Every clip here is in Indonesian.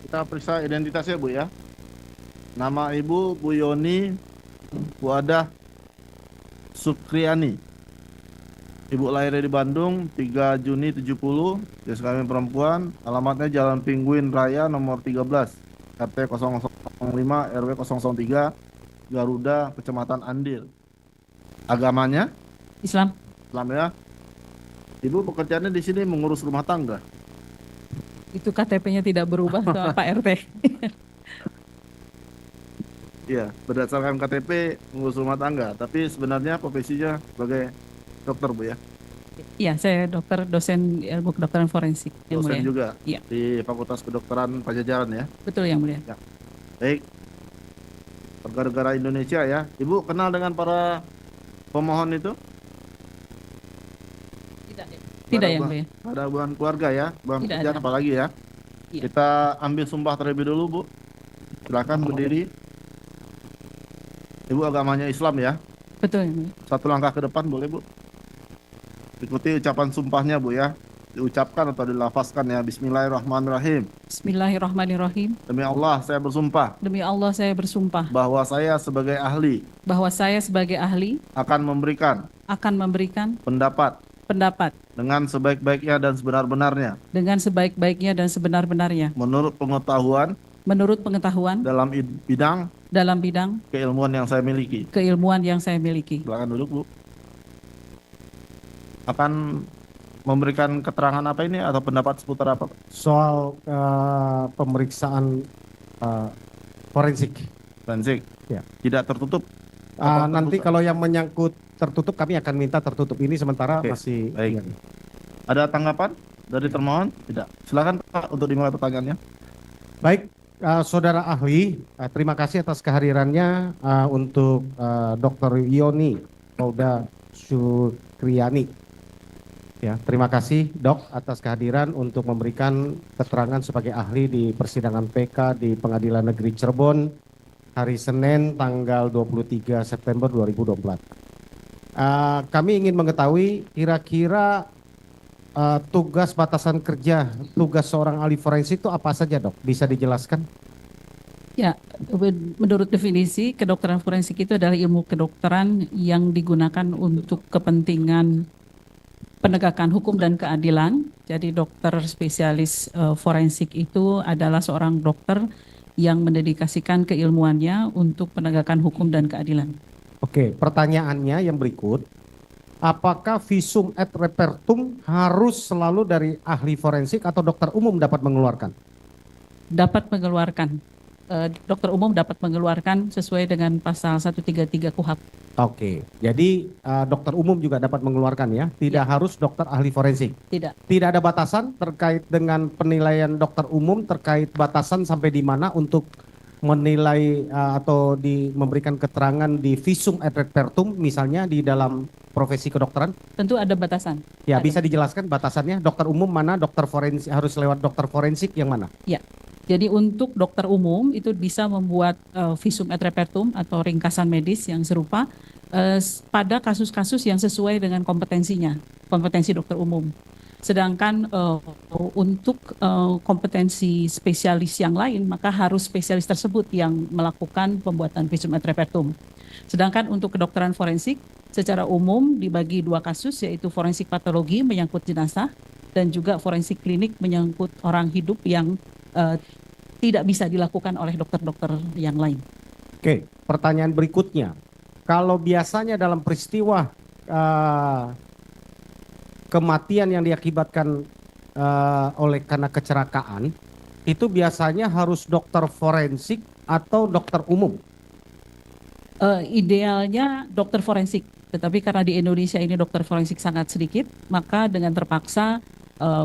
Kita periksa identitasnya Bu ya. Nama Ibu Bu Yoni Buadah Sukriani. Ibu lahirnya di Bandung 3 Juni 70, jenis kelamin perempuan, alamatnya Jalan Pinguin Raya nomor 13, RT 005 RW 003, Garuda, Kecamatan Andil. Agamanya Islam. Islam ya. Ibu pekerjaannya di sini mengurus rumah tangga. Itu KTP-nya tidak berubah sama Pak RT. Iya, berdasarkan KTP mengurus rumah tangga, tapi sebenarnya profesinya sebagai dokter Bu ya. Iya, saya dokter, dosen ilmu kedokteran forensik. Yang Dosen mulia. juga Iya, di Fakultas Kedokteran Pajajaran ya. betul yang mulia. Ya. Baik. Warga negara Indonesia ya. Ibu kenal dengan para pemohon itu? Tidak yang mulia. Ada hubungan keluarga ya, hubungan Tidak pekerjaan ada. apalagi ya. Iya. Kita ambil sumpah terlebih dulu Bu. Silakan berdiri. Ibu agamanya Islam ya. Betul yang mulia. Satu langkah ke depan boleh Bu. Ikuti ucapan sumpahnya Bu ya. Diucapkan atau dilafazkan ya. Bismillahirrahmanirrahim. Bismillahirrahmanirrahim. Demi Allah saya bersumpah Demi Allah saya bersumpah bahwa saya sebagai ahli bahwa saya sebagai ahli akan memberikan pendapat pendapat dengan sebaik-baiknya dan sebenar-benarnya dengan sebaik-baiknya dan sebenar-benarnya menurut pengetahuan dalam bidang keilmuan yang saya miliki. keilmuan yang saya miliki. Silakan duduk Bu. Akan memberikan keterangan apa ini atau pendapat seputar apa? Soal pemeriksaan forensik. Forensik. Ya. Tidak tertutup. Nanti kalau yang menyangkut tertutup kami akan minta tertutup, ini sementara Oke, masih. baik. Ada tanggapan dari termohon? Tidak. Silakan Pak untuk dimulai pertanyaannya. Baik, saudara ahli, terima kasih atas kehadirannya untuk Dr. Yoni Buadah Sukriani. Ya, terima kasih Dok atas kehadiran untuk memberikan keterangan sebagai ahli di persidangan PK di Pengadilan Negeri Cirebon hari Senin tanggal 23 September 2024. Kami ingin mengetahui kira-kira tugas batasan kerja, tugas seorang ahli forensik itu apa saja Dok? Bisa dijelaskan? Ya, menurut definisi kedokteran forensik itu adalah ilmu kedokteran yang digunakan untuk kepentingan penegakan hukum dan keadilan. Jadi dokter spesialis forensik itu adalah seorang dokter yang mendedikasikan keilmuannya untuk penegakan hukum dan keadilan. Oke, pertanyaannya yang berikut. Apakah visum et repertum harus selalu dari ahli forensik atau dokter umum dapat mengeluarkan? Dapat mengeluarkan. Dokter umum dapat mengeluarkan sesuai dengan pasal 133 KUHP. Oke, jadi dokter umum juga dapat mengeluarkan ya, tidak harus dokter ahli forensik. Tidak. Tidak ada batasan terkait dengan penilaian dokter umum terkait batasan sampai di mana untuk menilai atau memberikan keterangan di visum et repertum misalnya di dalam profesi kedokteran? Tentu ada batasan. Ya, Ada. bisa dijelaskan batasannya? Dokter umum mana, dokter forensik harus lewat dokter forensik yang mana? Ya. Jadi untuk dokter umum itu bisa membuat visum et repertum atau ringkasan medis yang serupa pada kasus-kasus yang sesuai dengan kompetensinya, kompetensi dokter umum. Sedangkan untuk kompetensi spesialis yang lain, maka harus spesialis tersebut yang melakukan pembuatan visum et repertum. Sedangkan untuk kedokteran forensik, secara umum dibagi dua kasus, yaitu forensik patologi menyangkut jenazah dan juga forensik klinik menyangkut orang hidup yang tidak bisa dilakukan oleh dokter-dokter yang lain. Oke, pertanyaan berikutnya. Kalau biasanya dalam peristiwa kematian yang diakibatkan oleh karena kecelakaan, itu biasanya harus dokter forensik atau dokter umum? Idealnya dokter forensik, tetapi karena di Indonesia ini dokter forensik sangat sedikit, maka dengan terpaksa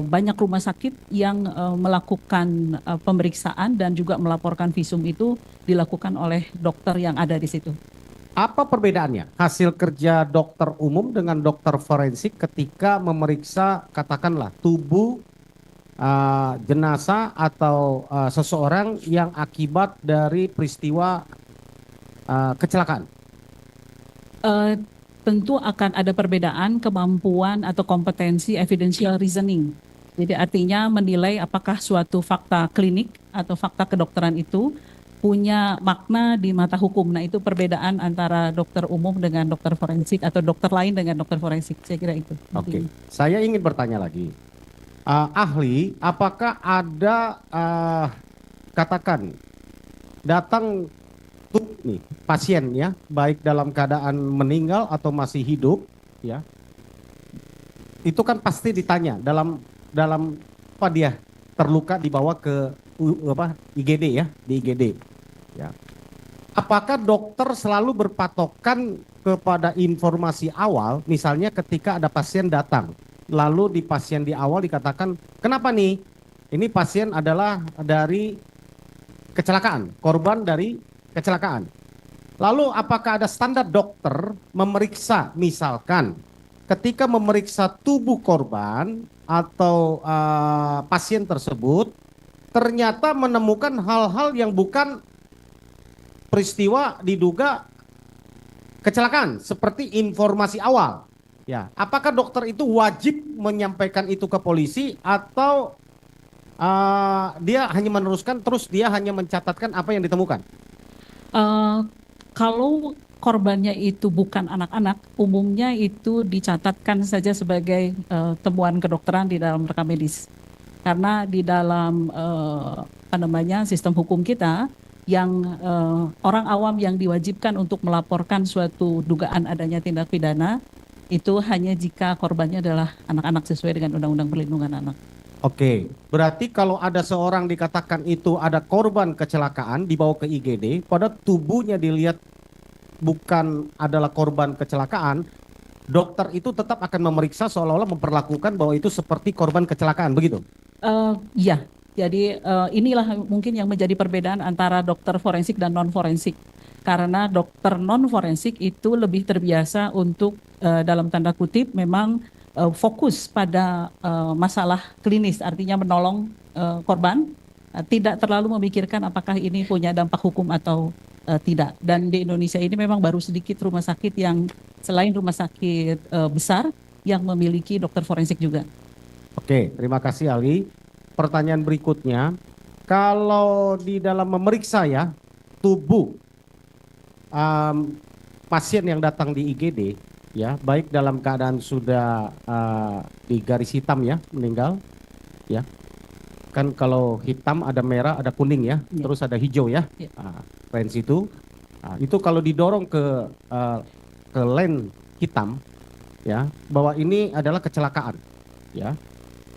banyak rumah sakit yang melakukan pemeriksaan dan juga melaporkan visum itu dilakukan oleh dokter yang ada di situ. Apa perbedaannya hasil kerja dokter umum dengan dokter forensik ketika memeriksa katakanlah tubuh jenazah atau seseorang yang akibat dari peristiwa kecelakaan? Tentu akan ada perbedaan kemampuan atau kompetensi evidential reasoning. Jadi artinya menilai apakah suatu fakta klinik atau fakta kedokteran itu punya makna di mata hukum. Nah, itu perbedaan antara dokter umum dengan dokter forensik atau dokter lain dengan dokter forensik. Saya kira itu. Oke, saya ingin bertanya lagi. Ahli, apakah ada katakan datang tuh nih pasien ya, baik dalam keadaan meninggal atau masih hidup ya, itu kan pasti ditanya dalam apa dia terluka dibawa ke IGD ya, di IGD ya. Apakah dokter selalu berpatokan kepada informasi awal, misalnya ketika ada pasien datang, lalu di pasien di awal dikatakan, kenapa nih? Ini pasien adalah dari kecelakaan, korban dari kecelakaan. Lalu apakah ada standar dokter memeriksa, misalkan ketika memeriksa tubuh korban atau pasien tersebut, ternyata menemukan hal-hal yang bukan peristiwa diduga kecelakaan seperti informasi awal. Ya, apakah dokter itu wajib menyampaikan itu ke polisi atau dia hanya meneruskan terus dia hanya mencatatkan apa yang ditemukan? Kalau korbannya itu bukan anak-anak, umumnya itu dicatatkan saja sebagai temuan kedokteran di dalam rekam medis. Karena di dalam sistem hukum kita, yang orang awam yang diwajibkan untuk melaporkan suatu dugaan adanya tindak pidana itu hanya jika korbannya adalah anak-anak sesuai dengan Undang-Undang Perlindungan Anak. Oke, berarti kalau ada seorang dikatakan itu ada korban kecelakaan dibawa ke IGD, pada tubuhnya dilihat bukan adalah korban kecelakaan, dokter itu tetap akan memeriksa seolah-olah memperlakukan bahwa itu seperti korban kecelakaan, begitu? Iya. Jadi inilah mungkin yang menjadi perbedaan antara dokter forensik dan non forensik. Karena dokter non forensik itu lebih terbiasa untuk dalam tanda kutip memang fokus pada masalah klinis, artinya menolong korban, tidak terlalu memikirkan apakah ini punya dampak hukum atau tidak. Dan di Indonesia ini memang baru sedikit rumah sakit yang selain rumah sakit besar yang memiliki dokter forensik juga. Oke, terima kasih Ali. Pertanyaan berikutnya, kalau di dalam memeriksa ya tubuh pasien yang datang di IGD ya, baik dalam keadaan sudah di garis hitam ya meninggal ya, kan kalau hitam ada merah ada kuning ya, terus ada hijau ya, range itu kalau didorong ke lane hitam ya, bahwa ini adalah kecelakaan ya.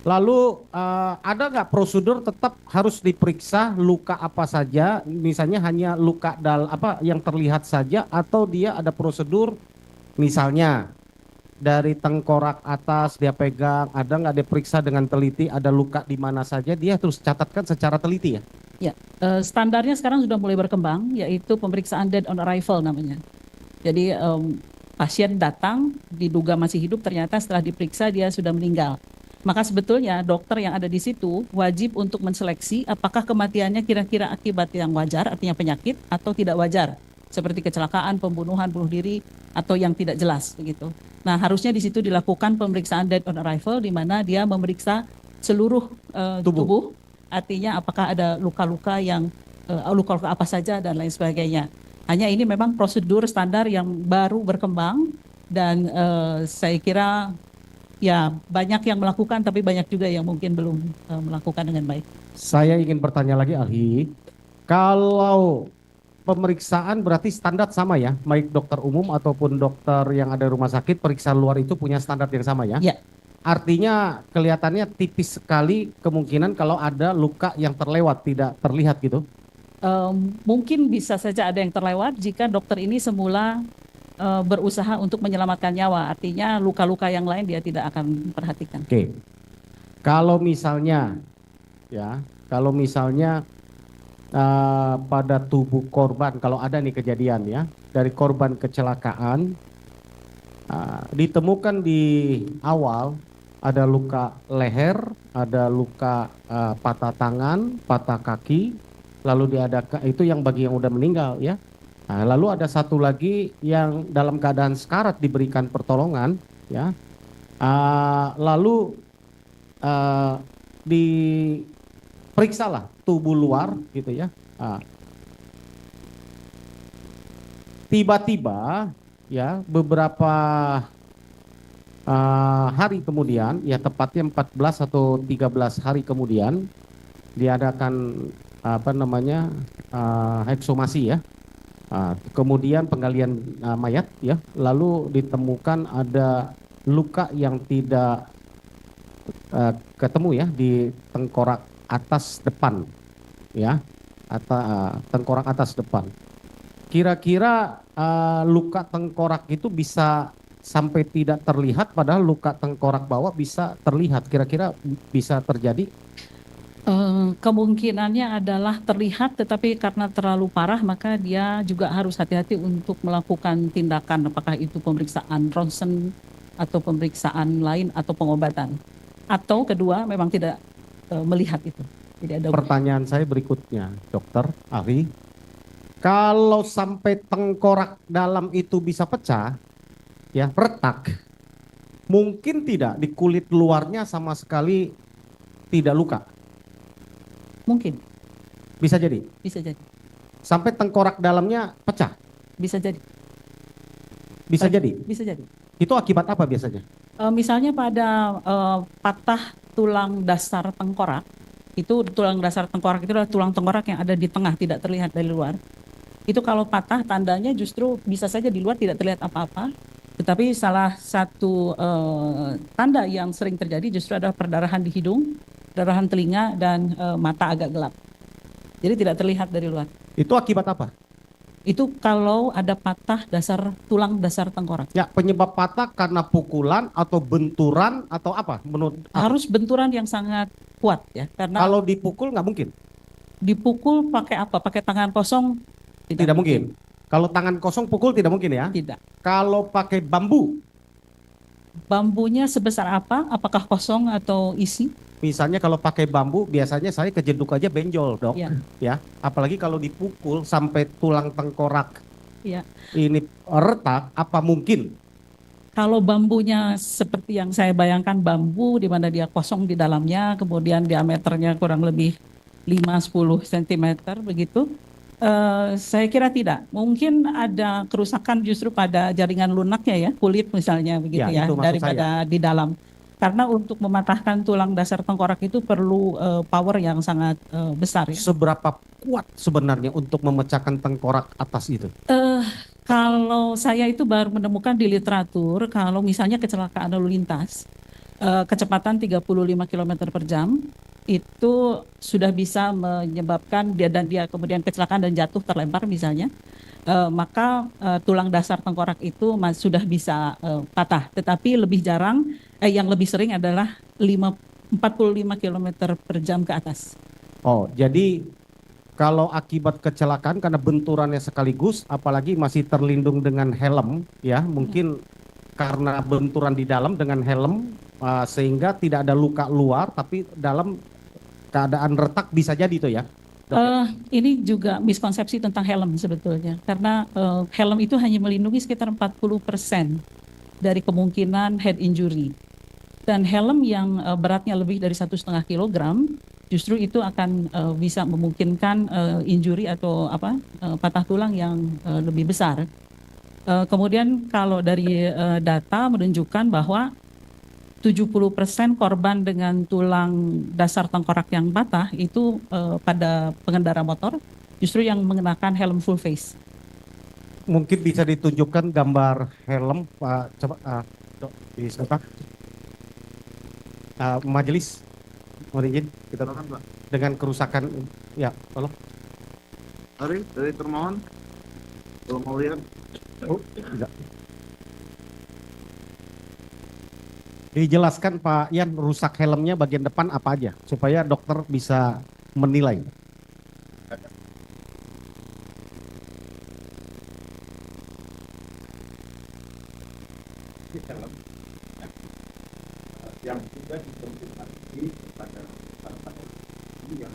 Lalu ada nggak prosedur tetap harus diperiksa luka apa saja, misalnya hanya luka yang terlihat saja, atau dia ada prosedur misalnya dari tengkorak atas dia pegang, ada nggak diperiksa dengan teliti, ada luka di mana saja, dia terus catatkan secara teliti ya? Ya, standarnya sekarang sudah mulai berkembang, yaitu pemeriksaan dead on arrival namanya. Jadi pasien datang diduga masih hidup, ternyata setelah diperiksa dia sudah meninggal. Maka sebetulnya dokter yang ada di situ wajib untuk menseleksi apakah kematiannya kira-kira akibat yang wajar, artinya penyakit, atau tidak wajar, seperti kecelakaan, pembunuhan, bunuh diri, atau yang tidak jelas begitu. Nah, harusnya di situ dilakukan pemeriksaan dead on arrival, di mana dia memeriksa seluruh tubuh, artinya apakah ada luka-luka yang luka-luka apa saja dan lain sebagainya. Hanya ini memang prosedur standar yang baru berkembang dan saya kira ya banyak yang melakukan, tapi banyak juga yang mungkin belum melakukan dengan baik. Saya ingin bertanya lagi ahli, kalau pemeriksaan berarti standar sama ya, baik dokter umum ataupun dokter yang ada di rumah sakit, periksaan luar itu punya standar yang sama ya? Ya. Artinya kelihatannya tipis sekali kemungkinan kalau ada luka yang terlewat, tidak terlihat gitu? Mungkin bisa saja ada yang terlewat jika dokter ini semula berusaha untuk menyelamatkan nyawa, artinya luka-luka yang lain dia tidak akan perhatikan. Oke. Kalau misalnya pada tubuh korban, kalau ada nih kejadian ya, dari korban kecelakaan ditemukan di awal ada luka leher, ada luka patah tangan, patah kaki, lalu itu yang bagi yang udah meninggal ya. Nah, lalu ada satu lagi yang dalam keadaan sekarat diberikan pertolongan ya. Lalu periksalah tubuh luar gitu ya. Tiba-tiba ya beberapa hari kemudian, ya tepatnya 14 atau 13 hari kemudian diadakan apa namanya ekshumasi ya. Kemudian penggalian mayat ya, lalu ditemukan ada luka yang tidak ketemu ya di tengkorak atas depan ya, atau tengkorak atas depan. Kira-kira luka tengkorak itu bisa sampai tidak terlihat, padahal luka tengkorak bawah bisa terlihat. Kira-kira bisa terjadi? Kemungkinannya adalah terlihat, tetapi karena terlalu parah maka dia juga harus hati-hati untuk melakukan tindakan, apakah itu pemeriksaan ronsen atau pemeriksaan lain atau pengobatan. Atau kedua memang tidak melihat itu. Tidak ada. Pertanyaan saya berikutnya, dokter ahli, kalau sampai tengkorak dalam itu bisa pecah, ya retak, mungkin tidak di kulit luarnya sama sekali tidak luka? Mungkin, Bisa jadi. bisa jadi, Sampai tengkorak dalamnya pecah, bisa jadi, bisa jadi. bisa jadi. Itu akibat apa biasanya? Misalnya pada patah tulang dasar tengkorak, itu tulang dasar tengkorak itu adalah tulang tengkorak yang ada di tengah, tidak terlihat dari luar. Itu kalau patah tandanya justru bisa saja di luar tidak terlihat apa-apa, tetapi salah satu tanda yang sering terjadi justru adalah perdarahan di hidung, perdarahan telinga, dan mata agak gelap. Jadi tidak terlihat dari luar. Itu akibat apa? Itu kalau ada patah tulang dasar tengkorak. Ya, penyebab patah karena pukulan atau benturan atau apa? Menurut Harus benturan yang sangat kuat ya, karena kalau dipukul nggak mungkin. dipukul pakai apa? Pakai tangan kosong? Tidak mungkin. Kalau tangan kosong pukul tidak mungkin ya. Tidak. Kalau pakai bambu, Bambunya sebesar apa? Apakah kosong atau isi? misalnya kalau pakai bambu biasanya saya kejeduk aja benjol, dok. Ya. Ya, apalagi kalau dipukul sampai tulang tengkorak Ya. ini retak, apa mungkin? Kalau bambunya seperti yang saya bayangkan, bambu di mana dia kosong di dalamnya, kemudian diameternya kurang lebih 5-10 cm begitu, saya kira tidak. Mungkin ada kerusakan justru pada jaringan lunaknya ya, kulit misalnya begitu Ya, ya, itu maksud daripada di dalam. Karena untuk mematahkan tulang dasar tengkorak itu perlu power yang sangat besar ya. Seberapa kuat sebenarnya untuk memecahkan tengkorak atas itu? Kalau saya itu baru menemukan di literatur, kalau misalnya kecelakaan lalu lintas, kecepatan 35 km per jam, itu sudah bisa menyebabkan dia kemudian kecelakaan dan jatuh terlempar misalnya, maka tulang dasar tengkorak itu sudah bisa patah. Tetapi lebih jarang, yang lebih sering adalah 45 km per jam ke atas. Oh, jadi kalau akibat kecelakaan karena benturannya sekaligus, apalagi masih terlindung dengan helm, ya mungkin karena benturan di dalam dengan helm, sehingga tidak ada luka luar, tapi dalam keadaan retak bisa jadi itu ya. Ini juga miskonsepsi tentang helm sebetulnya, karena helm itu hanya melindungi sekitar 40% dari kemungkinan head injury. Dan helm yang beratnya lebih dari 1,5 kilogram, justru itu akan bisa memungkinkan injury atau patah tulang yang lebih besar. Kemudian kalau dari data menunjukkan bahwa 70% korban dengan tulang dasar tengkorak yang patah itu pada pengendara motor justru yang mengenakan helm full face. Mungkin bisa ditunjukkan gambar helm, Pak. Coba, Dok, bisa Pak. Majelis, mohon izin kita dengan kerusakan, ya tolong. Ari dari termohon, kalau mau lihat. Oh, tidak. Dijelaskan Pak Yan, rusak helmnya bagian depan apa aja supaya dokter bisa menilai. Yang sudah dikonfirmasi kepada yang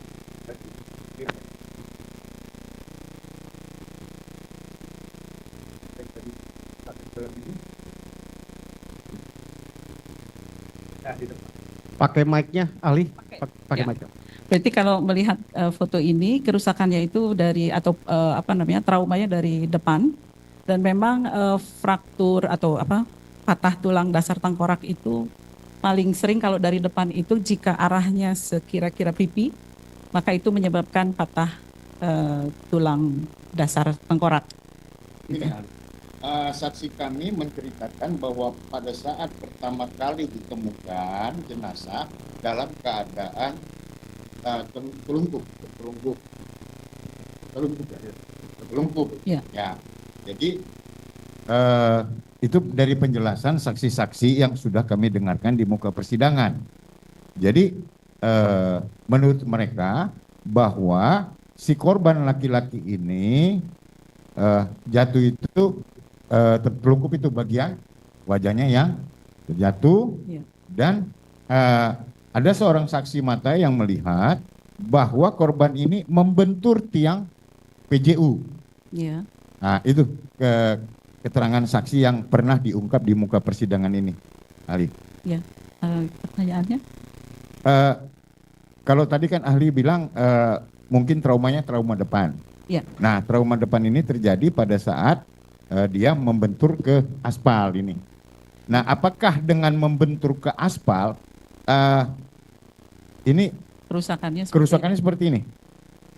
Pakai mic-nya, ahli. Pakai Ya. mic. Berarti kalau melihat foto ini kerusakannya itu dari atau traumanya dari depan dan memang fraktur atau patah tulang dasar tengkorak itu paling sering kalau dari depan itu jika arahnya sekira-kira pipi maka itu menyebabkan patah tulang dasar tengkorak. Ini saksi kami menceritakan bahwa pada saat pertama kali ditemukan jenazah dalam keadaan telungkup. Ya. Ya. Jadi itu dari penjelasan saksi-saksi yang sudah kami dengarkan di muka persidangan. Jadi menurut mereka bahwa si korban laki-laki ini jatuh itu tertelungkup itu bagian wajahnya yang terjatuh Ya. dan ada seorang saksi mata yang melihat bahwa korban ini membentur tiang PJU. Ya. Nah itu keterangan saksi yang pernah diungkap di muka persidangan ini, ahli. Pertanyaannya? Kalau tadi kan ahli bilang mungkin traumanya trauma depan. Ya. Nah trauma depan ini terjadi pada saat dia membentur ke aspal ini. Nah apakah dengan membentur ke aspal ini kerusakannya seperti ini?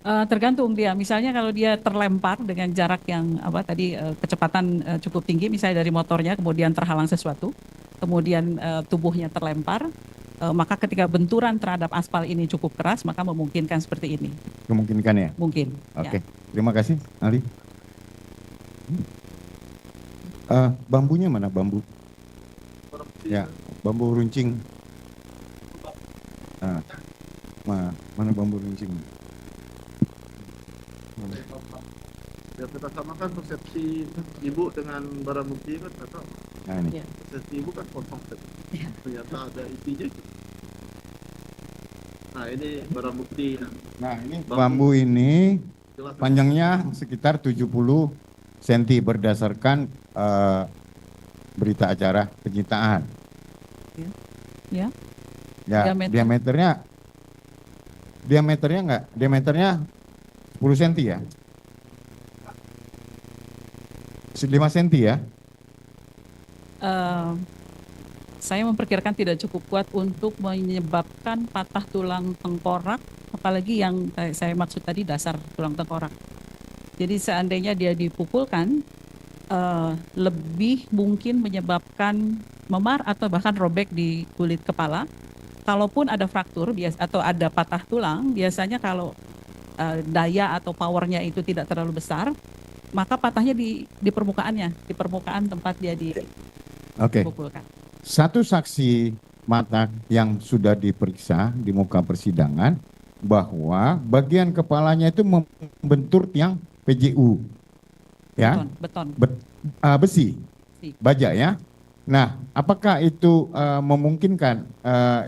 Tergantung dia, misalnya kalau dia terlempar dengan jarak yang kecepatan cukup tinggi, misalnya dari motornya kemudian terhalang sesuatu, kemudian tubuhnya terlempar, maka ketika benturan terhadap aspal ini cukup keras, maka memungkinkan seperti ini. Memungkinkan ya? Mungkin. Oke, Ya. terima kasih, ahli. Bambunya mana bambu? Ya, bambu runcing. Mana bambu runcing? Ya kita samakan persepsi ibu dengan barang bukti kan atau Nah ini. Ya. persepsi ibu kan kosong tadi. Ya. Ternyata ada isinya. Nah ini barang bukti. Nah ini bambu ini Jelas. panjangnya sekitar 70 cm berdasarkan berita acara penyitaan. Ya. Ya, Diameter. diameternya 10 cm ya. 5 cm ya. Saya memperkirakan tidak cukup kuat untuk menyebabkan patah tulang tengkorak, apalagi yang saya maksud tadi dasar tulang tengkorak. Jadi seandainya dia dipukulkan, lebih mungkin menyebabkan memar atau bahkan robek di kulit kepala. Kalaupun ada fraktur atau ada patah tulang, biasanya kalau daya atau powernya itu tidak terlalu besar, maka patahnya di permukaannya, di permukaan tempat dia Oke. dipukulkan. Satu saksi mata yang sudah diperiksa di muka persidangan bahwa bagian kepalanya itu membentur tiang PJU. Ya. Beton. Besi. Besi. Baja ya. Nah, apakah itu memungkinkan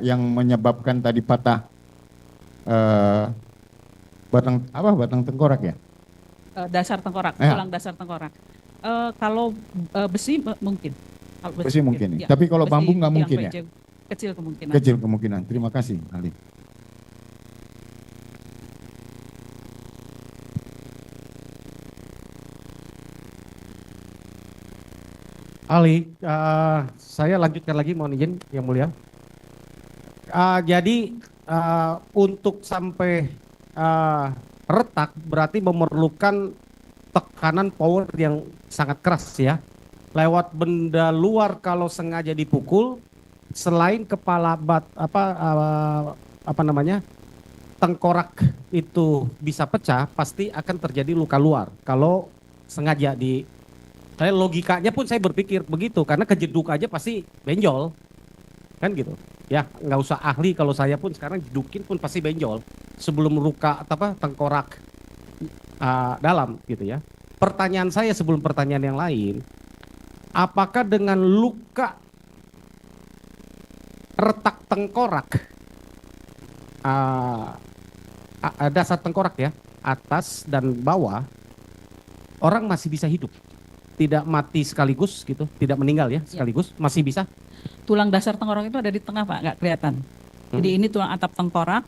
yang menyebabkan tadi patah batang tengkorak ya? Dasar tengkorak, Ya. tulang dasar tengkorak. Kalau besi mungkin. Kalau Besi mungkin. ya. Tapi kalau Besi bambu nggak yang mungkin ya? Kecil kemungkinan. Kecil kemungkinan. Terima kasih, Ali. Ali, saya lanjutkan lagi, mohon izin yang mulia. Jadi untuk sampai retak berarti memerlukan tekanan power yang sangat keras ya. Lewat benda luar kalau sengaja dipukul, selain kepala tengkorak itu bisa pecah, pasti akan terjadi luka luar kalau sengaja saya logikanya pun saya berpikir begitu karena kejeduk aja pasti benjol kan gitu ya, nggak usah ahli, kalau saya pun sekarang jedukin pun pasti benjol sebelum luka tengkorak dalam gitu ya. Pertanyaan saya sebelum pertanyaan yang lain, apakah dengan luka retak tengkorak dasar tengkorak ya, atas dan bawah, orang masih bisa hidup? Tidak mati sekaligus gitu, tidak meninggal ya sekaligus, masih bisa? Tulang dasar tengkorak itu ada di tengah Pak, nggak kelihatan. Jadi ini tulang atap tengkorak,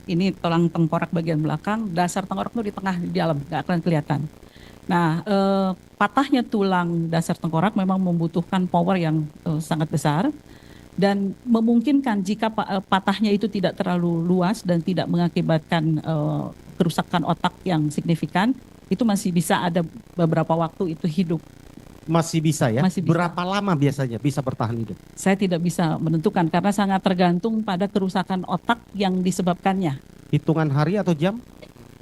ini tulang tengkorak bagian belakang, dasar tengkorak itu di tengah di dalam, nggak akan kelihatan. Nah, patahnya tulang dasar tengkorak memang membutuhkan power yang sangat besar dan memungkinkan jika patahnya itu tidak terlalu luas dan tidak mengakibatkan kerusakan otak yang signifikan, itu masih bisa ada beberapa waktu itu hidup. Masih bisa ya? Masih bisa. Berapa lama biasanya bisa bertahan hidup? Saya tidak bisa menentukan karena sangat tergantung pada kerusakan otak yang disebabkannya. Hitungan hari atau jam?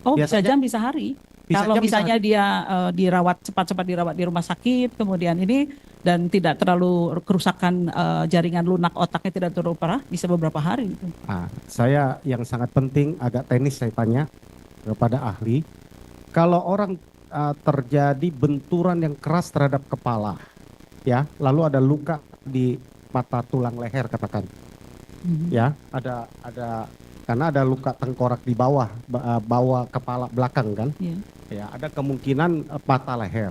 Oh, bisa Biasanya- jam, bisa hari. Bisa Kalau jam, bisa misalnya dia cepat-cepat dirawat di rumah sakit, kemudian ini dan tidak terlalu kerusakan jaringan lunak otaknya tidak terlalu parah, bisa beberapa hari. Gitu. Saya yang sangat penting agak teknis saya tanya kepada ahli. Kalau orang terjadi benturan yang keras terhadap kepala, ya, lalu ada luka di mata tulang leher katakan, ya, ada karena ada luka tengkorak di bawah kepala belakang kan, Iya. ya, ada kemungkinan patah leher.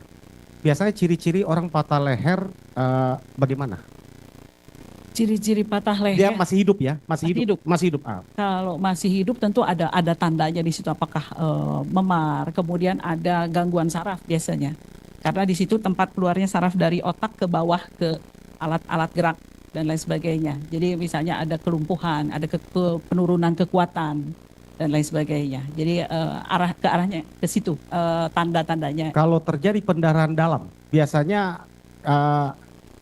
Biasanya ciri-ciri orang patah leher bagaimana? Ciri-ciri patah Dia leher. masih hidup ya, masih hidup. Kalau masih hidup tentu ada tandanya di situ apakah memar, kemudian ada gangguan saraf biasanya. Karena di situ tempat keluarnya saraf dari otak ke bawah ke alat-alat gerak dan lain sebagainya. Jadi misalnya ada kelumpuhan, ada penurunan kekuatan dan lain sebagainya. Jadi arahnya ke situ tanda-tandanya. Kalau terjadi pendarahan dalam, biasanya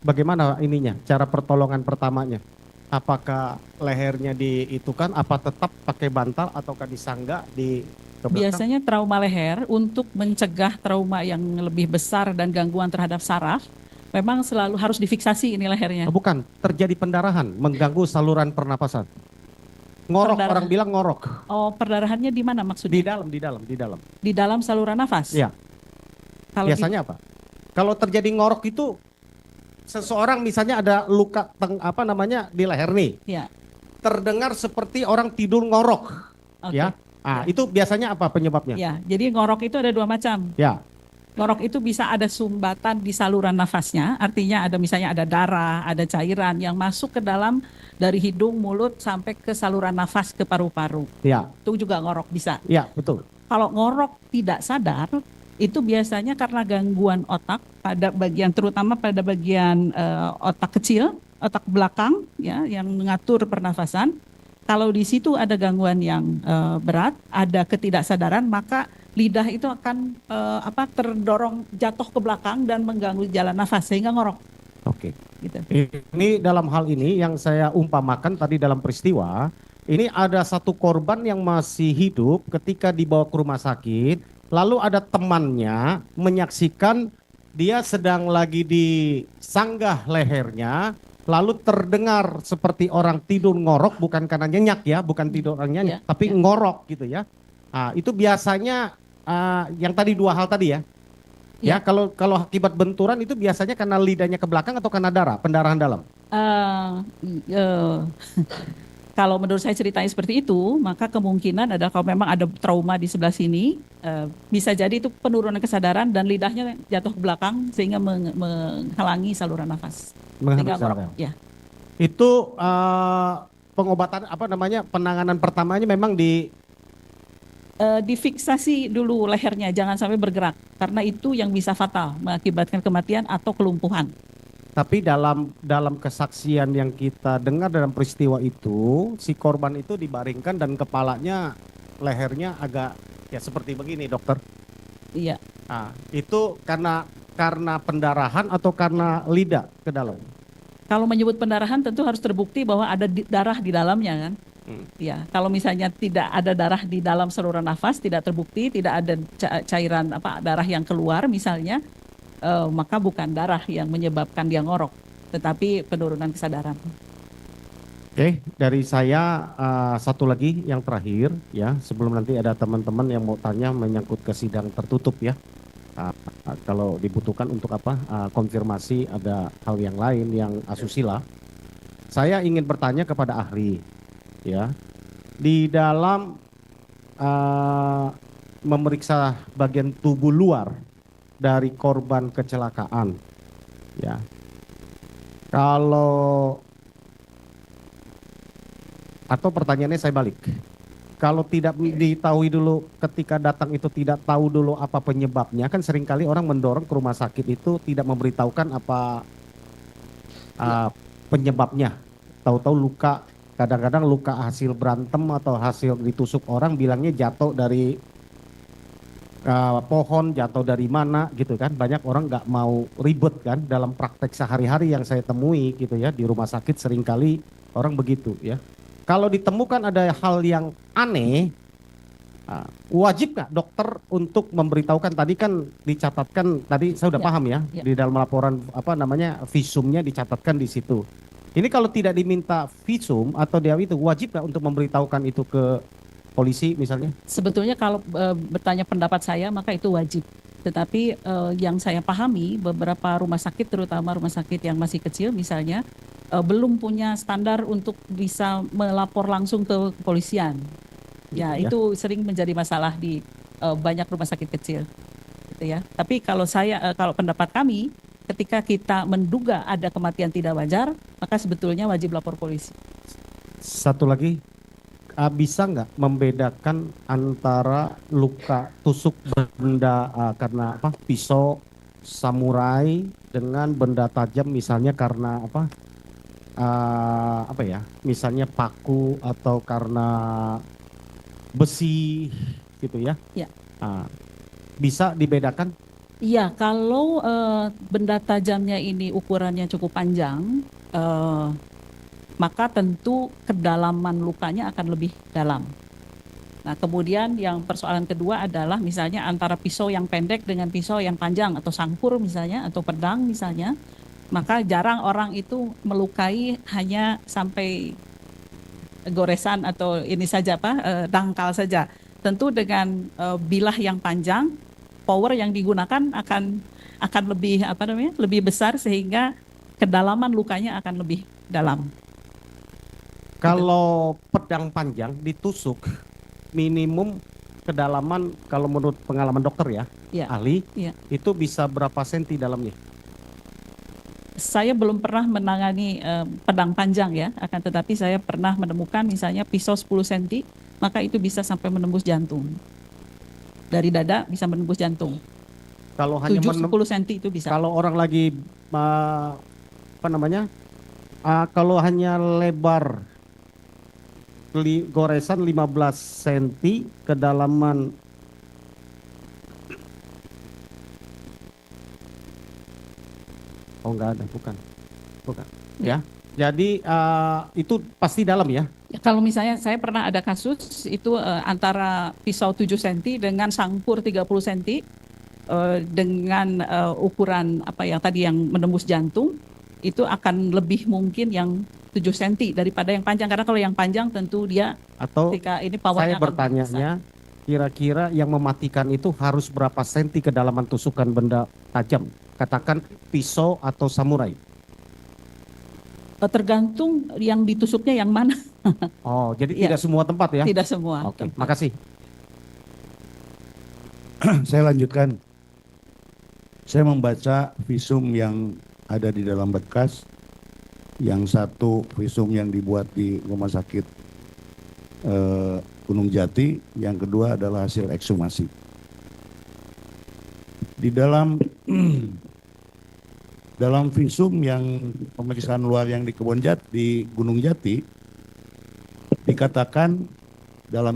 bagaimana ininya, cara pertolongan pertamanya? Apakah lehernya diitukan, apa tetap pakai bantal ataukah disangga di ke belakang? Biasanya trauma leher untuk mencegah trauma yang lebih besar dan gangguan terhadap saraf, memang selalu harus difiksasi ini lehernya. Bukan, terjadi pendarahan, mengganggu saluran pernapasan. Ngorok, Perdarahan. orang bilang ngorok. Oh, perdarahannya di mana maksudnya? Di dalam. Di dalam saluran nafas? Iya. Kalau di- Biasanya apa? Kalau terjadi ngorok itu seseorang misalnya ada luka di leher nih, ya. terdengar seperti orang tidur ngorok, Oke. ya. Itu biasanya apa penyebabnya? Ya, jadi ngorok itu ada dua macam. Ya. Ngorok itu bisa ada sumbatan di saluran nafasnya, artinya ada misalnya ada darah, ada cairan yang masuk ke dalam dari hidung, mulut sampai ke saluran nafas ke paru-paru. Ya, Itu juga ngorok bisa. ya betul. Kalau ngorok tidak sadar, itu biasanya karena gangguan otak terutama pada bagian otak kecil, otak belakang ya yang mengatur pernafasan. Kalau di situ ada gangguan yang berat, ada ketidaksadaran, maka lidah itu akan terdorong jatuh ke belakang dan mengganggu jalan nafas sehingga ngorok. Oke. Gitu. Ini dalam hal ini yang saya umpamakan tadi dalam peristiwa, ini ada satu korban yang masih hidup ketika dibawa ke rumah sakit, lalu ada temannya menyaksikan dia sedang lagi disanggah lehernya, lalu terdengar seperti orang tidur ngorok, bukan karena nyenyak ya, bukan tidur orang nyenyak, Ya, tapi ya. ngorok gitu ya. Itu biasanya yang tadi dua hal tadi ya. Ya, Ya. kalau akibat benturan itu biasanya karena lidahnya ke belakang atau karena darah, pendarahan dalam. Kalau menurut saya ceritanya seperti itu, maka kemungkinan adalah kalau memang ada trauma di sebelah sini, bisa jadi itu penurunan kesadaran dan lidahnya jatuh ke belakang sehingga menghalangi saluran nafas. Sehingga ngorok. Ya. Itu pengobatan penanganan pertamanya memang Difiksasi dulu lehernya, jangan sampai bergerak karena itu yang bisa fatal mengakibatkan kematian atau kelumpuhan. tapi dalam kesaksian yang kita dengar dalam peristiwa itu, si korban itu dibaringkan dan kepalanya, lehernya agak ya seperti begini, dokter. Iya. Itu karena pendarahan atau karena lidah ke dalam? Kalau menyebut pendarahan tentu harus terbukti bahwa ada darah di dalamnya kan. Ya, kalau misalnya tidak ada darah di dalam saluran nafas, tidak terbukti, tidak ada cairan darah yang keluar misalnya, maka bukan darah yang menyebabkan dia ngorok, tetapi penurunan kesadaran. Oke, dari saya satu lagi yang terakhir ya, sebelum nanti ada teman-teman yang mau tanya menyangkut ke sidang tertutup ya. Kalau dibutuhkan untuk konfirmasi ada hal yang lain yang asusila. Saya ingin bertanya kepada ahli ya. Di dalam memeriksa bagian tubuh luar dari korban kecelakaan ya. Atau pertanyaannya saya balik. kalau tidak diketahui dulu ketika datang itu tidak tahu dulu apa penyebabnya, kan seringkali orang mendorong ke rumah sakit itu tidak memberitahukan apa penyebabnya. Tahu-tahu luka, kadang-kadang luka hasil berantem atau hasil ditusuk orang, bilangnya jatuh dari pohon, jatuh dari mana gitu kan. Banyak orang nggak mau ribet kan dalam praktek sehari-hari yang saya temui gitu ya, di rumah sakit seringkali orang begitu ya. Kalau ditemukan ada hal yang aneh, wajib nggak dokter untuk memberitahukan? Tadi kan dicatatkan, tadi saya udah Ya, paham ya, ya. di dalam laporan apa namanya visumnya dicatatkan di situ. Ini kalau tidak diminta visum atau dia itu, wajib nggak untuk memberitahukan itu ke polisi misalnya? Sebetulnya kalau bertanya pendapat saya maka itu wajib. Tetapi yang saya pahami beberapa rumah sakit, terutama rumah sakit yang masih kecil misalnya, belum punya standar untuk bisa melapor langsung ke kepolisian. Ya, Gitu ya. itu sering menjadi masalah di banyak rumah sakit kecil, gitu ya. Tapi kalau kalau pendapat kami, ketika kita menduga ada kematian tidak wajar, maka sebetulnya wajib lapor polisi. Satu lagi, bisa nggak membedakan antara luka tusuk benda karena apa pisau samurai dengan benda tajam misalnya karena apa ya, misalnya paku atau karena besi gitu ya? Ya. Bisa dibedakan? Iya, kalau benda tajamnya ini ukurannya cukup panjang, maka tentu kedalaman lukanya akan lebih dalam. Nah, kemudian yang persoalan kedua adalah misalnya antara pisau yang pendek dengan pisau yang panjang atau sangkur misalnya atau pedang misalnya, maka jarang orang itu melukai hanya sampai goresan atau ini saja dangkal saja. Tentu dengan bilah yang panjang, power yang digunakan akan lebih lebih besar sehingga kedalaman lukanya akan lebih dalam. Kalau pedang panjang ditusuk minimum kedalaman kalau menurut pengalaman dokter ya, Ya. ahli, Ya. itu bisa berapa senti dalamnya? Saya belum pernah menangani pedang panjang ya, akan tetapi saya pernah menemukan misalnya pisau 10 cm, maka itu bisa sampai menembus jantung. Dari dada bisa menembus jantung. Kalau hanya 7-10 cm itu bisa. kalau orang lagi apa namanya? Kalau hanya lebar goresan 15 cm, kedalaman oh enggak ada, bukan. Ya. Jadi itu pasti dalam ya. Ya, kalau misalnya saya pernah ada kasus itu antara pisau 7 cm dengan sangkur 30 cm dengan ukuran apa yang tadi yang menembus jantung, itu akan lebih mungkin yang 7 cm daripada yang panjang, karena kalau yang panjang tentu dia Atau ketika ini saya powernya akan besar. bertanyanya, kira-kira yang mematikan itu harus berapa senti kedalaman tusukan benda tajam? Katakan pisau atau samurai. Tergantung yang ditusuknya yang mana. Oh, jadi Iya. tidak semua tempat ya? Tidak semua. Oke, makasih. Saya lanjutkan. Saya membaca visum yang ada di dalam berkas. Yang satu visum yang dibuat di Rumah Sakit Gunung Jati, yang kedua adalah hasil ekshumasi. Di dalam dalam visum yang pemeriksaan luar yang di di Gunung Jati, dikatakan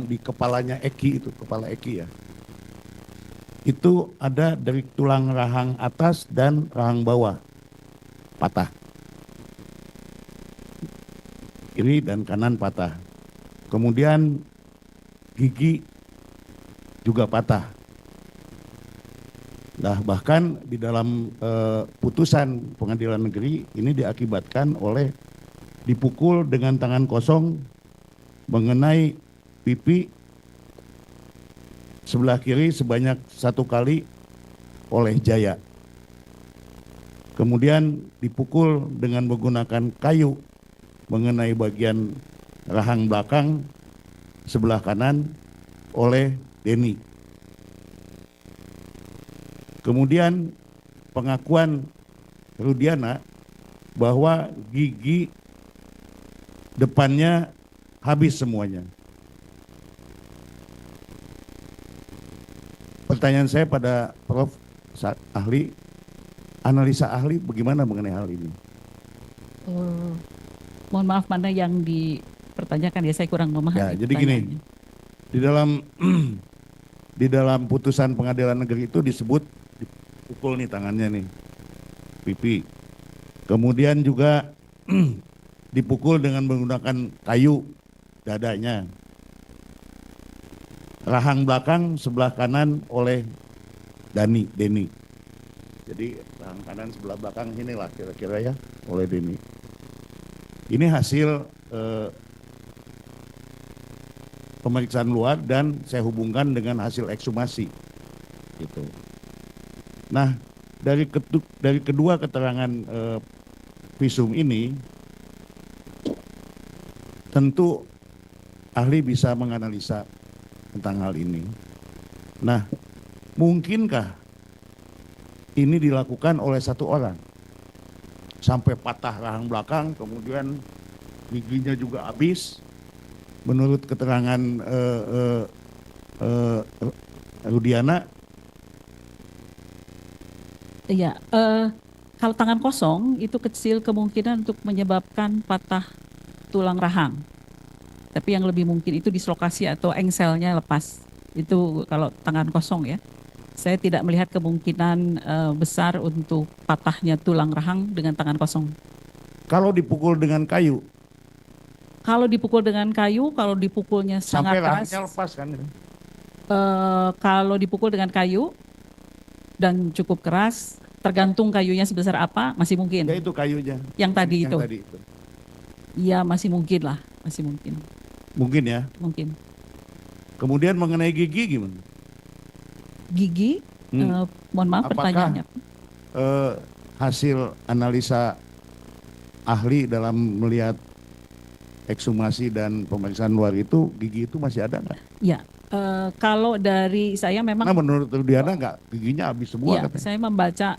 di kepalanya Eki, itu kepala Eki ya, itu ada dari tulang rahang atas dan rahang bawah patah, kiri dan kanan patah. Kemudian gigi juga patah. Nah, bahkan di dalam putusan pengadilan negeri ini diakibatkan oleh dipukul dengan tangan kosong mengenai pipi sebelah kiri sebanyak 1 kali oleh Jaya. Kemudian dipukul dengan menggunakan kayu mengenai bagian rahang belakang sebelah kanan oleh Denny. Kemudian pengakuan Rudiana bahwa gigi depannya habis semuanya. pertanyaan saya pada Prof. Ahli, analisa ahli bagaimana mengenai hal ini? Mohon maaf, mana yang dipertanyakan ya, saya kurang memahami. Ya, jadi gini. pertanyaannya. Di dalam di dalam putusan pengadilan negeri itu disebut dipukul nih tangannya nih, pipi. Kemudian juga dipukul dengan menggunakan kayu dadanya. Rahang belakang sebelah kanan oleh Deni. Jadi rahang kanan sebelah belakang inilah kira-kira ya oleh Deni. Ini hasil pemeriksaan luar dan saya hubungkan dengan hasil ekshumasi. Gitu. Nah, dari kedua keterangan visum ini, tentu ahli bisa menganalisa tentang hal ini. Nah, mungkinkah ini dilakukan oleh satu orang? Sampai patah rahang belakang, kemudian giginya juga habis. Menurut keterangan Rudiana, Iya, kalau tangan kosong itu kecil kemungkinan untuk menyebabkan patah tulang rahang. Tapi yang lebih mungkin itu dislokasi atau engselnya lepas. Itu kalau tangan kosong ya. Saya tidak melihat kemungkinan besar untuk patahnya tulang rahang dengan tangan kosong. kalau dipukul dengan kayu, Kalau dipukul dengan kayu, kalau dipukulnya sampai sangat keras, rahangnya lepas kan? kalau dipukul dengan kayu dan cukup keras, tergantung kayunya sebesar apa, masih mungkin. Ya itu kayunya. Yang tadi Yang itu, tadi itu. ya masih mungkin lah, masih mungkin, Mungkin ya. mungkin. Kemudian mengenai gigi gimana? Gigi, mohon maaf Apakah pertanyaannya. hasil analisa ahli dalam melihat ekshumasi dan pemeriksaan luar itu gigi itu masih ada nggak? Ya, kalau dari saya memang, Nah menurut Rudiana nggak, giginya habis semua ya, katanya. saya membaca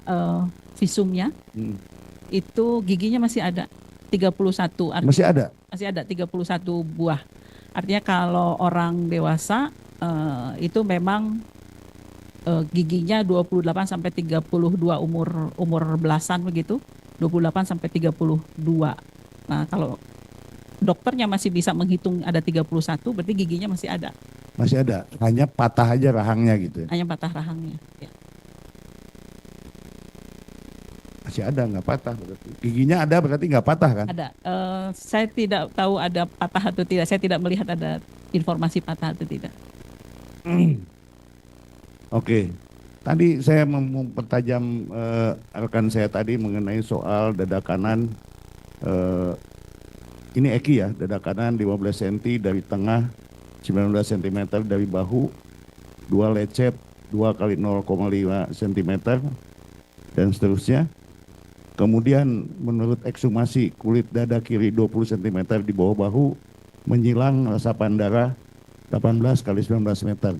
visumnya, Hmm. itu giginya masih ada 31, Masih ada. masih ada 31 buah. Artinya kalau orang dewasa itu memang giginya 28 sampai 32 umur belasan begitu, 28 sampai 32. Nah, kalau dokternya masih bisa menghitung ada 31, berarti giginya masih ada, Masih ada. Hanya patah aja rahangnya gitu. hanya patah rahangnya. Ya. Masih ada nggak patah berarti. Giginya ada berarti nggak patah kan? Ada. Saya tidak tahu ada patah atau tidak. Saya tidak melihat ada informasi patah atau tidak. Oke. Tadi saya mempertajam rekan saya tadi mengenai soal dada kanan. Ini Eki ya, dada kanan 15 cm dari tengah, 19 cm dari bahu, 2 lecet 2 kali 0,5 cm dan seterusnya. Kemudian menurut ekshumasi kulit dada kiri 20 cm di bawah bahu, menyilang resapan darah 18 kali 19 meter.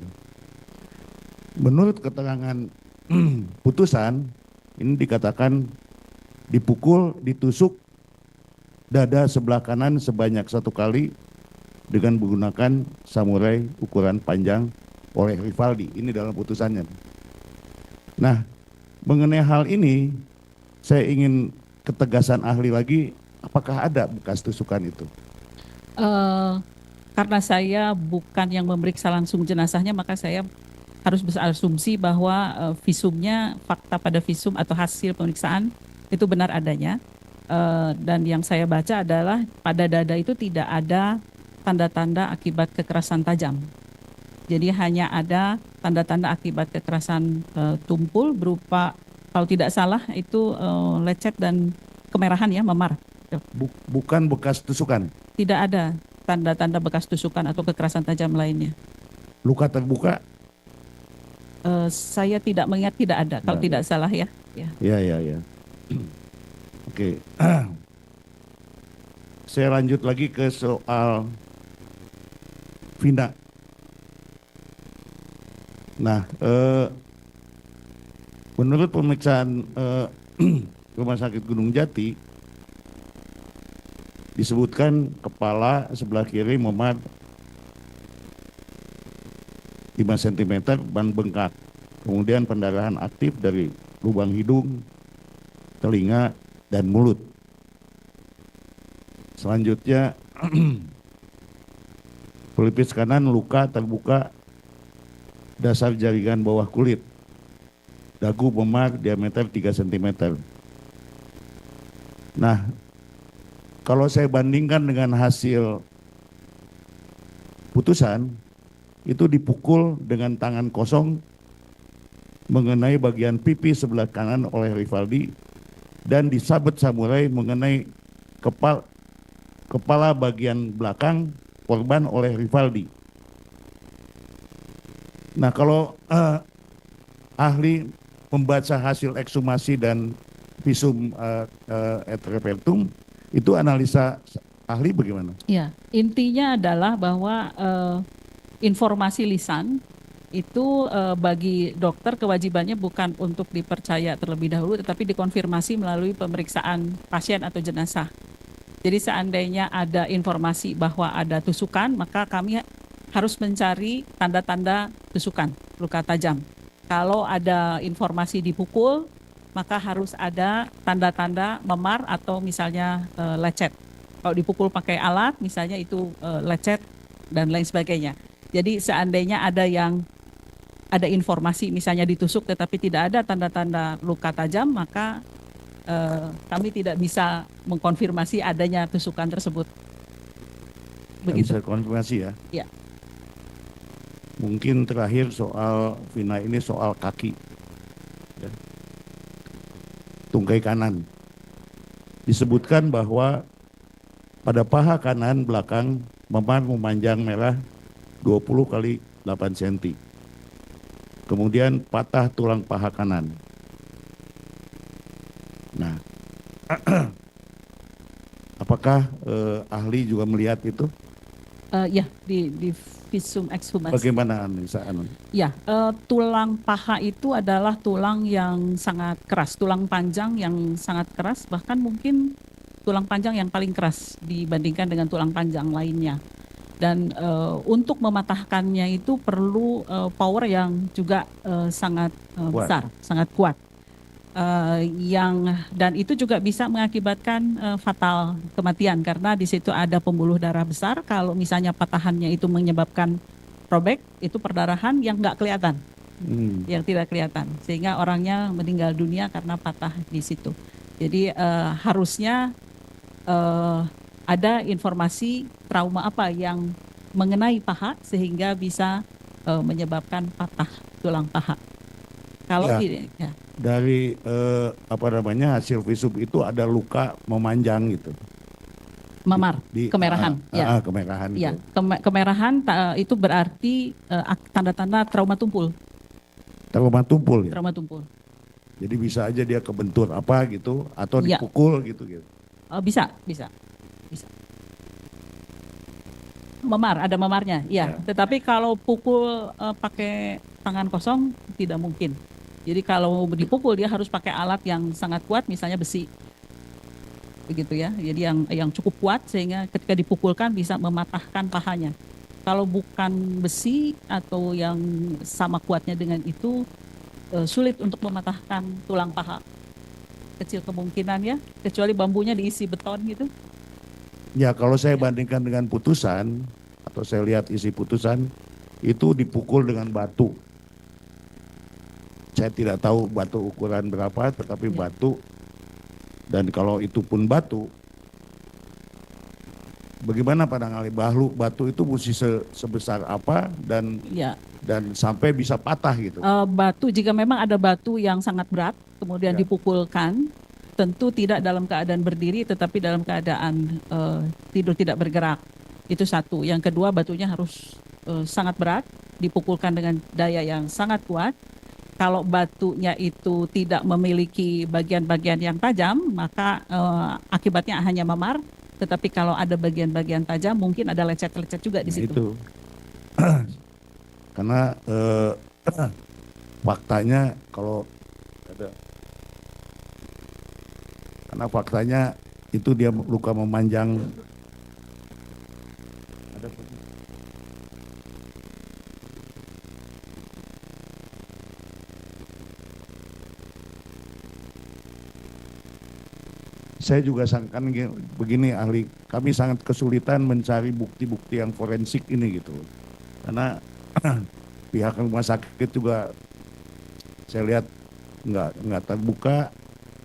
Menurut keterangan putusan, ini dikatakan dipukul, ditusuk dada sebelah kanan sebanyak 1 kali dengan menggunakan samurai ukuran panjang oleh Rivaldi. Ini dalam putusannya. Nah, mengenai hal ini, saya ingin ketegasan ahli lagi, apakah ada bekas tusukan itu? Karena saya bukan yang memeriksa langsung jenazahnya, maka saya harus berasumsi bahwa visumnya, fakta pada visum atau hasil pemeriksaan itu benar adanya. Dan yang saya baca adalah pada dada itu tidak ada tanda-tanda akibat kekerasan tajam. Jadi hanya ada tanda-tanda akibat kekerasan tumpul berupa, kalau tidak salah itu lecet dan kemerahan ya, memar. Bukan bekas tusukan, Tidak ada tanda-tanda bekas tusukan atau kekerasan tajam lainnya. luka terbuka. Saya tidak mengingat, tidak ada kalau tidak salah ya. Ya. Oke. Saya lanjut lagi ke soal Vina. Nah, menurut pemeriksaan Rumah Sakit Gunung Jati, disebutkan kepala sebelah kiri memar 5 cm, ban bengkak. kemudian pendarahan aktif dari lubang hidung, telinga, dan mulut. Selanjutnya, pelipis kanan luka terbuka dasar jaringan bawah kulit, dagu memar diameter 3 cm. Nah, kalau saya bandingkan dengan hasil putusan, itu dipukul dengan tangan kosong mengenai bagian pipi sebelah kanan oleh Rivaldi dan disabet samurai mengenai kepala bagian belakang korban oleh Rivaldi. Nah, kalau ahli membaca hasil ekshumasi dan visum et repertum, itu analisa ahli bagaimana? Ya, intinya adalah bahwa informasi lisan itu bagi dokter kewajibannya bukan untuk dipercaya terlebih dahulu, tetapi dikonfirmasi melalui pemeriksaan pasien atau jenazah. Jadi seandainya ada informasi bahwa ada tusukan, maka kami harus mencari tanda-tanda tusukan, luka tajam. Kalau ada informasi dipukul, maka harus ada tanda-tanda memar atau misalnya lecet. Kalau dipukul pakai alat, misalnya itu lecet dan lain sebagainya. Jadi seandainya ada informasi misalnya ditusuk tetapi tidak ada tanda-tanda luka tajam, maka kami tidak bisa mengkonfirmasi adanya tusukan tersebut. Begitu. Bisa konfirmasi ya? Ya. Mungkin terakhir soal Vina ini soal kaki. Ya. Tungkai kanan. Disebutkan bahwa pada paha kanan belakang memar memanjang merah 20 kali 8 cm. Kemudian patah tulang paha kanan. Nah, apakah ahli juga melihat itu? Ya, di visum ekshumasi. Bagaimana analisa? Ya, tulang paha itu adalah tulang yang sangat keras, tulang panjang yang sangat keras, bahkan mungkin tulang panjang yang paling keras dibandingkan dengan tulang panjang lainnya. Dan untuk mematahkannya itu perlu power yang juga sangat besar, sangat kuat. Dan itu juga bisa mengakibatkan fatal kematian karena di situ ada pembuluh darah besar. Kalau misalnya patahannya itu menyebabkan robek, itu perdarahan yang nggak kelihatan, yang tidak kelihatan, sehingga orangnya meninggal dunia karena patah di situ. Jadi harusnya ada informasi trauma apa yang mengenai paha sehingga bisa menyebabkan patah tulang paha. Kalau ya. Dari hasil visum itu ada luka memanjang gitu. Memar, kemerahan. Ya. Kemerahan. Ya, kemerahan itu berarti tanda-tanda trauma tumpul. Trauma tumpul ya. Trauma tumpul. Jadi bisa aja dia kebentur apa gitu atau dipukul gitu. Bisa. Memar, ada memarnya, ya. Tetapi kalau pukul pakai tangan kosong tidak mungkin. Jadi kalau dipukul dia harus pakai alat yang sangat kuat, misalnya besi, begitu ya. Jadi yang cukup kuat sehingga ketika dipukulkan bisa mematahkan pahanya. Kalau bukan besi atau yang sama kuatnya dengan itu, sulit untuk mematahkan tulang paha. Kecil kemungkinan ya, kecuali bambunya diisi beton gitu. Ya, kalau saya bandingkan dengan putusan, atau saya lihat isi putusan, itu dipukul dengan batu. Saya tidak tahu batu ukuran berapa, tetapi batu. Dan kalau itu pun batu, bagaimana pandangan ahli batu itu mesti sebesar apa dan sampai bisa patah gitu? Batu, jika memang ada batu yang sangat berat, kemudian dipukulkan, tentu tidak dalam keadaan berdiri tetapi dalam keadaan tidur tidak bergerak. Itu satu. Yang kedua, batunya harus sangat berat, dipukulkan dengan daya yang sangat kuat. Kalau batunya itu tidak memiliki bagian-bagian yang tajam, maka akibatnya hanya memar. Tetapi kalau ada bagian-bagian tajam, mungkin ada lecet-lecet juga di situ. Itu. Karena faktanya kalau ada, karena faktanya itu dia luka memanjang. saya juga sangkan begini ahli, kami sangat kesulitan mencari bukti-bukti yang forensik ini gitu. Karena pihak rumah sakit juga saya lihat nggak terbuka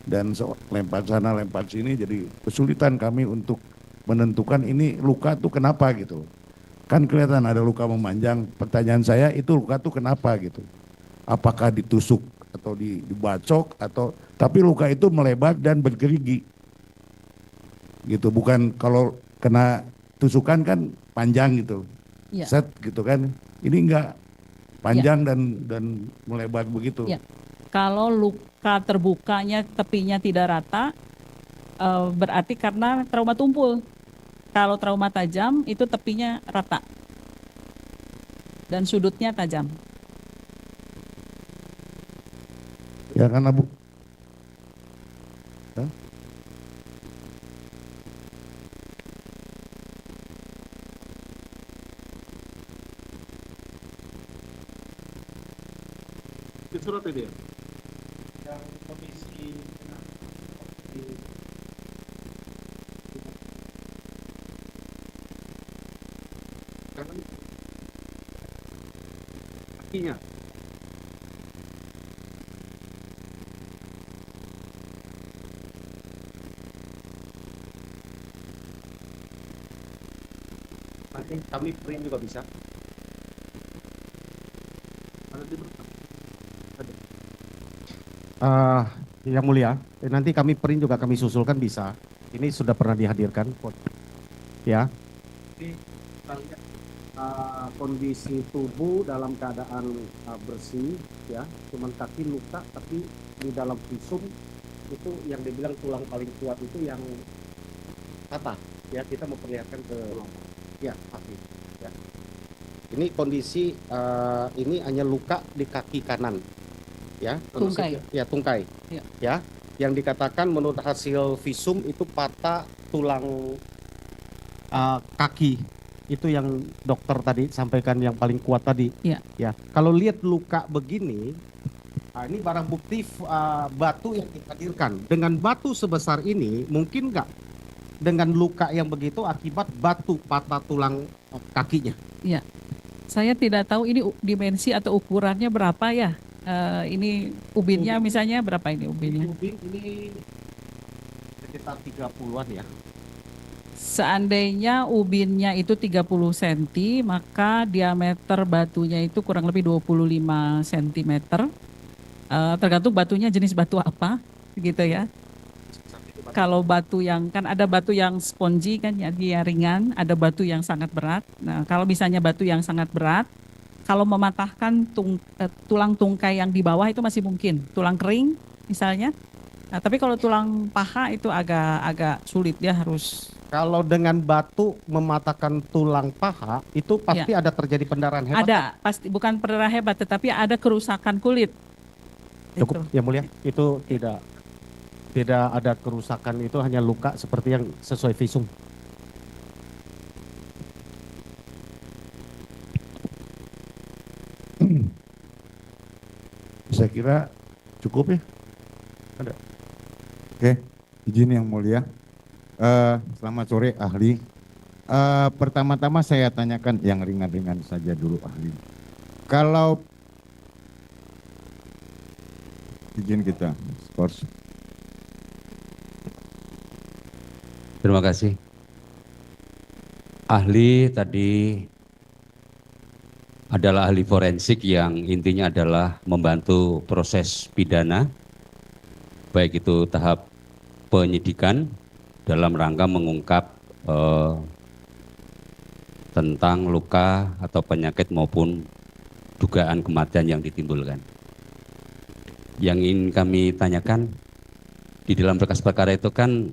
dan lempar sana lempar sini, jadi kesulitan kami untuk menentukan ini luka tuh kenapa gitu. Kan kelihatan ada luka memanjang. Pertanyaan saya itu luka tuh kenapa gitu. Apakah ditusuk atau dibacok atau tapi luka itu melebar dan bergerigi. Gitu, bukan kalau kena tusukan kan panjang gitu. Ya. Set gitu kan. Ini enggak panjang dan melebar begitu. Ya. Kalau luka terbukanya tepinya tidak rata, berarti karena trauma tumpul. Kalau trauma tajam itu tepinya rata dan sudutnya tajam. Ya karena Bu. Hah? Di surat ini ya? Yang kondisi kakinya. Nanti kami print juga bisa. Ada di Yang mulia, nanti kami print juga kami susulkan bisa. Ini sudah pernah dihadirkan, ya. Kita lihat kondisi tubuh dalam keadaan bersih, ya, cuman kaki luka, tapi di dalam visum itu yang dibilang tulang paling kuat itu yang patah, ya. Kita memperlihatkan ke ya kaki, ya. Ini kondisi ini hanya luka di kaki kanan, ya. Tungkai. Ya, tungkai, Ya. ya. Yang dikatakan menurut hasil visum itu patah tulang Kaki itu yang dokter tadi sampaikan yang paling kuat tadi. Iya. Ya, kalau lihat luka begini, ini barang bukti batu yang dihadirkan. Dengan batu sebesar ini, mungkin nggak dengan luka yang begitu akibat batu patah tulang kakinya? Saya tidak tahu ini dimensi atau ukurannya berapa ya. Ini ubinnya misalnya berapa ini ubinnya? Ini sekitar 30-an ya. Seandainya ubinnya itu 30 cm, maka diameter batunya itu kurang lebih 25 cm. Tergantung batunya jenis batu apa, gitu ya. Kalau batu yang, kan ada batu yang spongy kan ya, dia ringan, ada batu yang sangat berat. Nah, kalau misalnya batu yang sangat berat, kalau mematahkan tulang tungkai yang di bawah itu masih mungkin, tulang kering misalnya. Nah, tapi kalau tulang paha itu agak sulit, dia harus. Kalau dengan batu mematahkan tulang paha, itu pasti ada terjadi pendarahan hebat. Ada, pasti bukan perdarahan hebat, tetapi ada kerusakan kulit. Cukup, Itu. yang mulia. Itu tidak ada kerusakan, itu hanya luka seperti yang sesuai visum. Saya kira cukup ya. Oke, izin yang mulia. Selamat sore ahli. Pertama-tama saya tanyakan yang ringan-ringan saja dulu ahli. Kalau izin kita, skors. Terima kasih. Ahli tadi adalah ahli forensik yang intinya adalah membantu proses pidana, baik itu tahap penyidikan dalam rangka mengungkap tentang luka atau penyakit maupun dugaan kematian yang ditimbulkan. Yang ingin kami tanyakan, di dalam berkas perkara itu kan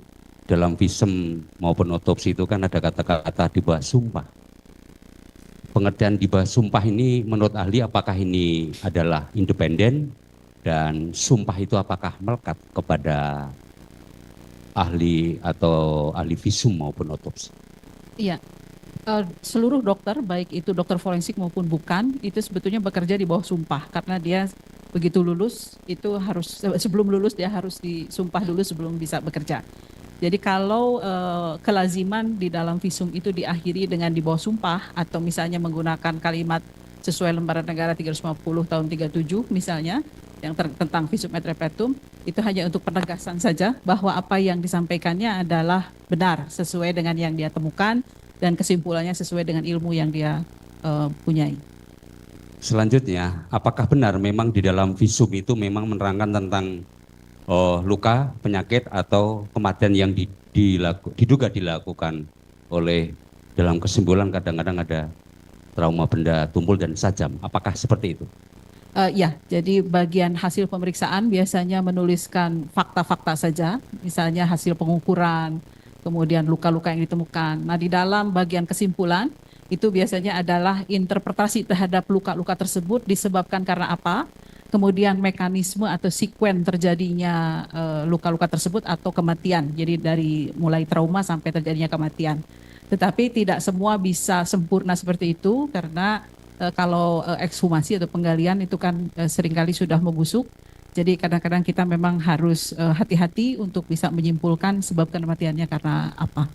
dalam visum maupun otopsi itu kan ada kata-kata di bawah sumpah. Pengertian di bawah sumpah ini menurut ahli apakah ini adalah independen dan sumpah itu apakah melekat kepada ahli atau ahli visum maupun otopsi? Iya, seluruh dokter, baik itu dokter forensik maupun bukan, itu sebetulnya bekerja di bawah sumpah karena dia begitu lulus itu harus sebelum lulus dia harus disumpah dulu sebelum bisa bekerja. Jadi kalau kelaziman di dalam visum itu diakhiri dengan di bawah sumpah atau misalnya menggunakan kalimat sesuai lembaran negara 350 tahun 37 misalnya yang tentang visum et repertum, itu hanya untuk penegasan saja bahwa apa yang disampaikannya adalah benar sesuai dengan yang dia temukan dan kesimpulannya sesuai dengan ilmu yang dia punyai. Selanjutnya, apakah benar memang di dalam visum itu memang menerangkan tentang luka, penyakit atau kematian yang diduga dilakukan oleh, dalam kesimpulan kadang-kadang ada trauma benda tumpul dan sajam. Apakah seperti itu? Ya, jadi bagian hasil pemeriksaan biasanya menuliskan fakta-fakta saja, misalnya hasil pengukuran, kemudian luka-luka yang ditemukan. Nah, di dalam bagian kesimpulan itu biasanya adalah interpretasi terhadap luka-luka tersebut disebabkan karena apa, kemudian mekanisme atau sekuen terjadinya luka-luka tersebut atau kematian. Jadi dari mulai trauma sampai terjadinya kematian. Tetapi tidak semua bisa sempurna seperti itu karena kalau ekshumasi atau penggalian itu kan seringkali sudah membusuk. Jadi kadang-kadang kita memang harus hati-hati untuk bisa menyimpulkan sebab kematiannya karena apa.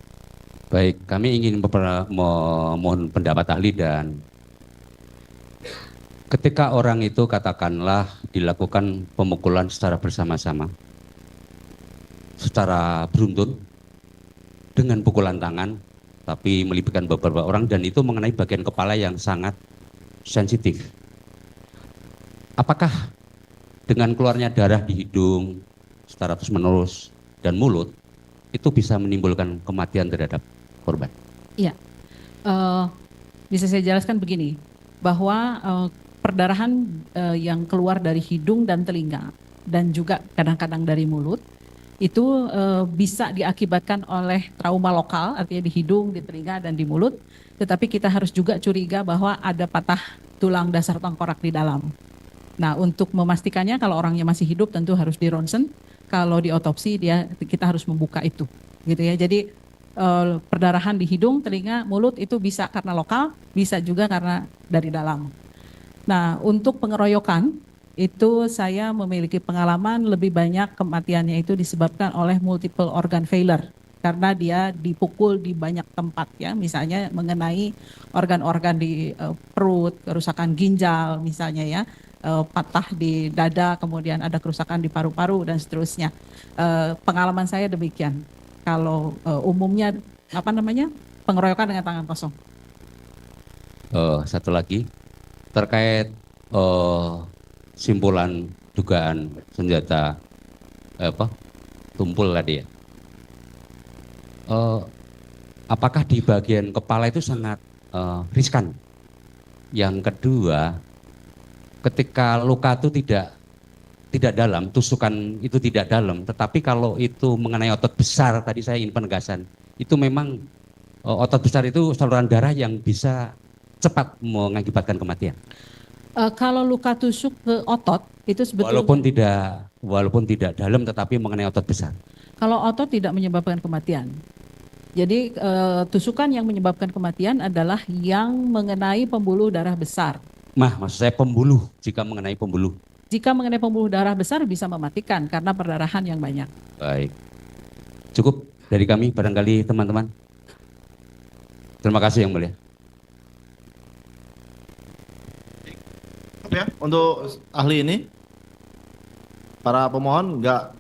Baik, kami ingin memohon pendapat ahli. Dan ketika orang itu katakanlah dilakukan pemukulan secara bersama-sama, secara beruntun dengan pukulan tangan, tapi melibatkan beberapa orang dan itu mengenai bagian kepala yang sangat sensitif. Apakah dengan keluarnya darah di hidung secara terus-menerus dan mulut itu bisa menimbulkan kematian terhadap korban? Iya, bisa saya jelaskan begini, bahwa perdarahan yang keluar dari hidung dan telinga dan juga kadang-kadang dari mulut itu bisa diakibatkan oleh trauma lokal, artinya di hidung, di telinga, dan di mulut. Tetapi kita harus juga curiga bahwa ada patah tulang dasar tengkorak di dalam. Nah, untuk memastikannya kalau orangnya masih hidup tentu harus di ronsen. Kalau di otopsi kita harus membuka itu, gitu ya. Jadi perdarahan di hidung, telinga, mulut itu bisa karena lokal, bisa juga karena dari dalam. Nah, untuk pengeroyokan itu saya memiliki pengalaman lebih banyak kematiannya itu disebabkan oleh multiple organ failure karena dia dipukul di banyak tempat ya, misalnya mengenai organ-organ di perut, kerusakan ginjal misalnya ya, patah di dada, kemudian ada kerusakan di paru-paru dan seterusnya. Pengalaman saya demikian. Kalau umumnya pengeroyokan dengan tangan kosong. Satu lagi terkait simpulan dugaan senjata tumpul tadi ya. Apakah di bagian kepala itu sangat riskan? Yang kedua, ketika luka itu tidak dalam, tusukan itu tidak dalam, tetapi kalau itu mengenai otot besar, tadi saya ingin penegasan, itu memang otot besar itu saluran darah yang bisa cepat mengakibatkan kematian. Kalau luka tusuk ke otot itu sebetulnya walaupun tidak dalam tetapi mengenai otot besar. Kalau otot tidak menyebabkan kematian. Jadi tusukan yang menyebabkan kematian adalah yang mengenai pembuluh darah besar. Maksud saya pembuluh, jika mengenai pembuluh. Jika mengenai pembuluh darah besar bisa mematikan karena perdarahan yang banyak. Baik. Cukup dari kami barangkali teman-teman. Terima kasih Yang Mulia. Ya, untuk ahli ini, para pemohon nggak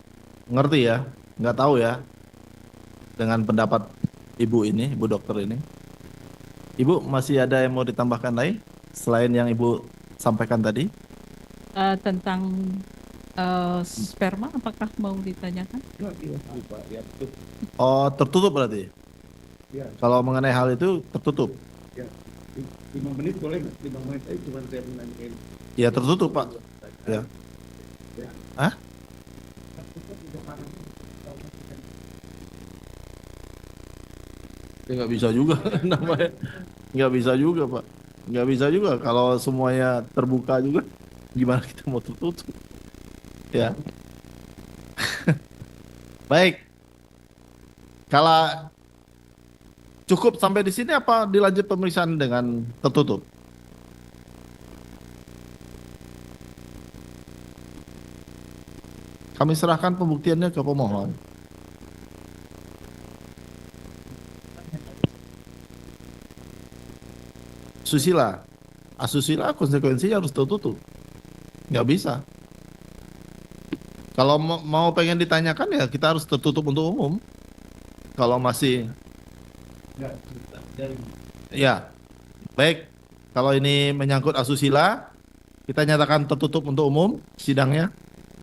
ngerti ya, nggak tahu ya dengan pendapat ibu ini, ibu dokter ini. Ibu masih ada yang mau ditambahkan lagi selain yang ibu sampaikan tadi? Tentang sperma, apakah mau ditanyakan? Oh, tertutup berarti? Ya. Kalau mengenai hal itu tertutup? Ya. 5 menit boleh nggak? 5 menit aja cuma saya menanyakan. Ya tertutup Pak. Ya. Hah? Ya nggak bisa juga namanya. Nggak bisa juga Pak. Nggak bisa juga kalau semuanya terbuka juga. Gimana kita mau tertutup? Ya. Baik. Kalau cukup sampai di sini apa dilanjut pemeriksaan dengan tertutup? Kami serahkan pembuktiannya ke pemohon. asusila. Asusila konsekuensinya harus tertutup. Nggak bisa. Kalau mau pengen ditanyakan ya kita harus tertutup untuk umum. Kalau masih ya baik. Kalau ini menyangkut asusila, kita nyatakan tertutup untuk umum sidangnya.